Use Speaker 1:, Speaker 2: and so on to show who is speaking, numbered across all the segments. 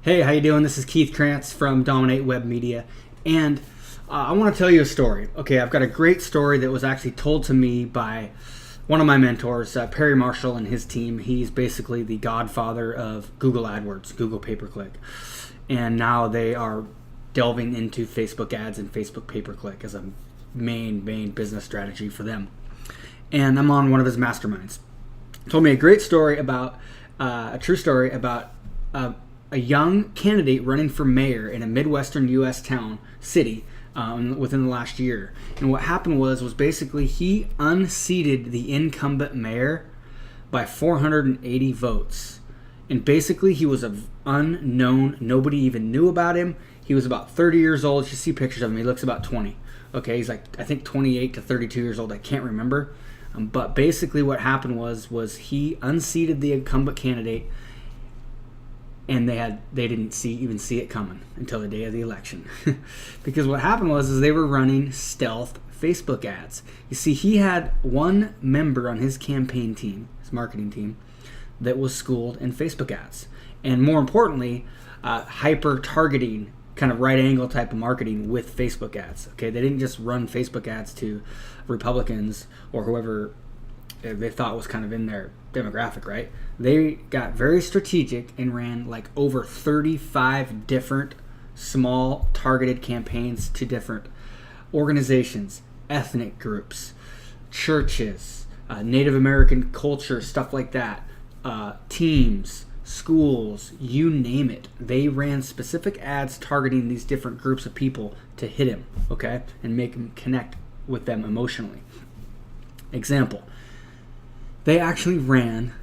Speaker 1: Hey, how you doing? This is Keith Krantz from Dominate Web Media, and I want to tell you a story. Okay, I've got a great story that was actually told to me by one of my mentors, Perry Marshall and his team. He's basically the godfather of Google AdWords, Google pay-per-click, and now they are delving into Facebook ads and Facebook pay-per-click as a main business strategy for them. And I'm on one of his masterminds. He told me a great story about a true story about a young candidate running for mayor in a Midwestern U.S. city within the last year. And what happened was basically he unseated the incumbent mayor by 480 votes. And basically he was an unknown, nobody even knew about him. He was about 30 years old. You see pictures of him. He looks about 20. Okay, he's like, I think 28 to 32 years old. I can't remember. But basically what happened was he unseated the incumbent candidate, and they didn't even see it coming until the day of the election. Because what happened was they were running stealth Facebook ads. You see, he had one member on his campaign team, his marketing team, that was schooled in Facebook ads. And more importantly, hyper-targeting, kind of right-angle type of marketing with Facebook ads. Okay, they didn't just run Facebook ads to Republicans or whoever they thought was kind of in their demographic, right? They got very strategic and ran like over 35 different small targeted campaigns to different organizations, ethnic groups, churches, Native American culture, stuff like that, teams, schools, you name it. They ran specific ads targeting these different groups of people to hit him, okay, and make him connect with them emotionally. Example, they actually ran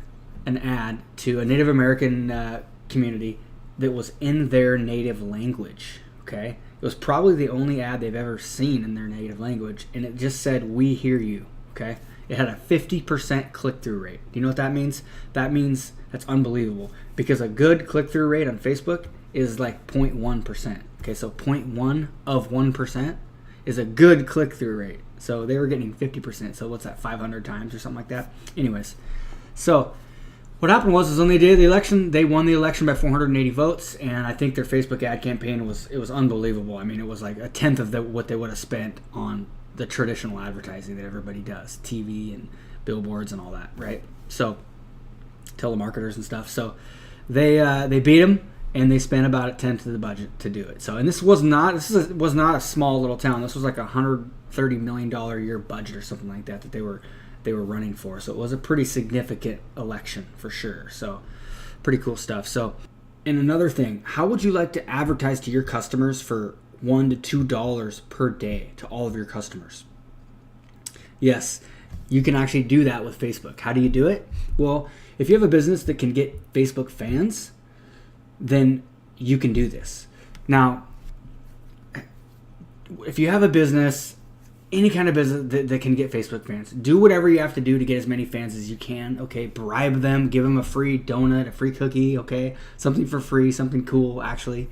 Speaker 1: an ad to a Native American community that was in their native language, okay? It was probably the only ad they've ever seen in their native language, and it just said, "We hear you," okay? It had a 50% click-through rate. Do you know what that means? That means that's unbelievable, because a good click-through rate on Facebook is like 0.1%, okay? So 0.1 of 1% is a good click-through rate. So they were getting 50%. So what's that, 500 times or something like that? Anyways, so what happened was on the day of the election, they won the election by 480 votes, and I think their Facebook ad campaign was unbelievable. I mean, it was like a tenth of what they would have spent on the traditional advertising that everybody does, TV and billboards and all that, right? So telemarketers and stuff. So they beat them. And they spent about a tenth of the budget to do it. So, and this was not a small little town. This was like $130 million a year budget or something like that they were running for. So it was a pretty significant election for sure. So pretty cool stuff. So, and another thing, how would you like to advertise to your customers for $1 to $2 per day to all of your customers? Yes, you can actually do that with Facebook. How do you do it? Well, if you have a business that can get Facebook fans, then you can do this. Now, if you have a business, any kind of business that can get Facebook fans, do whatever you have to do to get as many fans as you can, okay? Bribe them, give them a free donut, a free cookie, okay? Something for free, something cool, actually.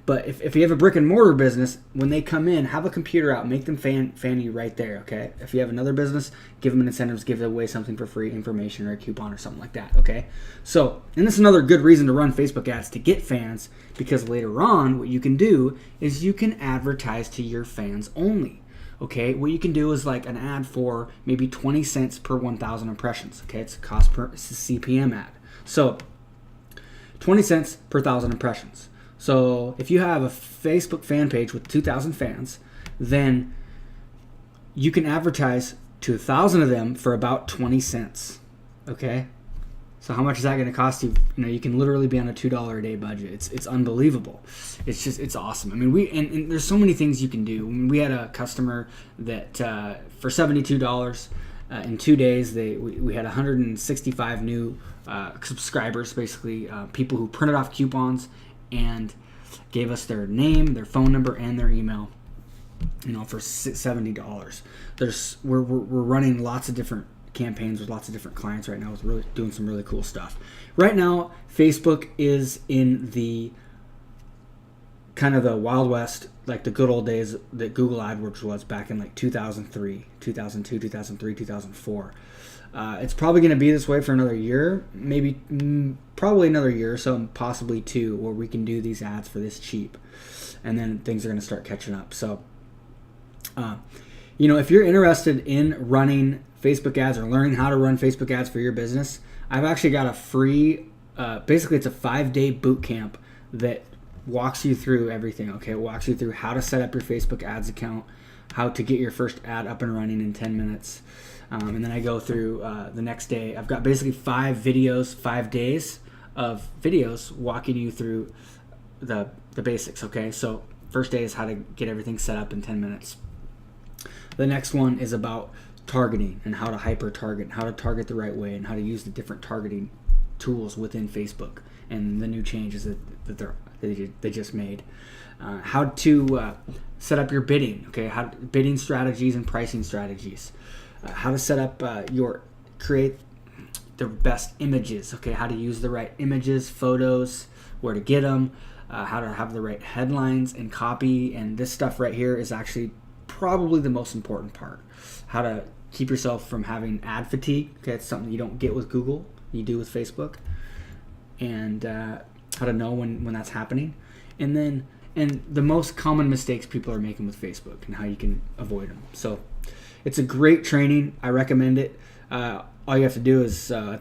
Speaker 1: But if you have a brick and mortar business, when they come in, have a computer out, make them fan you right there, okay? If you have another business, give them an incentives, give away something for free, information or a coupon or something like that, okay? So, and this is another good reason to run Facebook ads to get fans, because later on, what you can do is you can advertise to your fans only. Okay, what you can do is like an ad for maybe 20 cents per 1,000 impressions. Okay, it's a CPM ad. So 20 cents per 1,000 impressions. So if you have a Facebook fan page with 2,000 fans, then you can advertise to 1,000 of them for about 20 cents. Okay, so how much is that going to cost you? You know, you can literally be on a $2 a day budget. It's unbelievable. It's awesome. I mean, and there's so many things you can do. I mean, we had a customer that for $72 in 2 days, we had 165 new subscribers, basically people who printed off coupons and gave us their name, their phone number, and their email. You know, for $70. We're running lots of different campaigns with lots of different clients right now. It's really doing some really cool stuff. Right now, Facebook is in the kind of the Wild West, like the good old days that Google AdWords was back in like 2003, 2002, 2003, 2004. It's probably going to be this way for another year, probably another year or so, and possibly 2, where we can do these ads for this cheap, and then things are going to start catching up. So, if you're interested in running Facebook ads or learning how to run Facebook ads for your business, I've actually got a free, basically it's a 5-day boot camp that walks you through everything. Okay, it walks you through how to set up your Facebook ads account, how to get your first ad up and running in 10 minutes. And then I go through the next day. I've got basically 5 videos, 5 days of videos walking you through the basics. Okay, so first day is how to get everything set up in 10 minutes. The next one is about targeting and how to hyper target, how to target the right way, and how to use the different targeting tools within Facebook and the new changes that they just made. How to set up your bidding, okay? Bidding strategies and pricing strategies. How to set up create the best images, okay? How to use the right images, photos, where to get them, how to have the right headlines and copy, and this stuff right here is actually probably the most important part. How to keep yourself from having ad fatigue, okay? It's something you don't get with Google, you do with Facebook, and how to know when that's happening, and the most common mistakes people are making with Facebook and how you can avoid them. So it's a great training. I recommend it. All you have to do is, I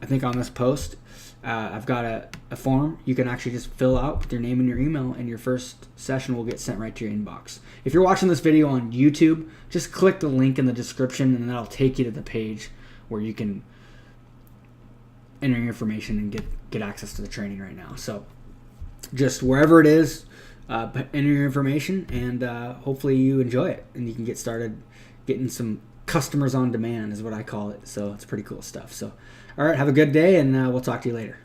Speaker 1: think on this post, I've got a form you can actually just fill out with your name and your email, and your first session will get sent right to your inbox. If you're watching this video on YouTube, just click the link in the description, and that'll take you to the page where you can enter your information and get access to the training right now. So just wherever it is, enter your information, and hopefully you enjoy it, and you can get started getting some customers on demand is what I call it. So it's pretty cool stuff. So all right, have a good day, and we'll talk to you later.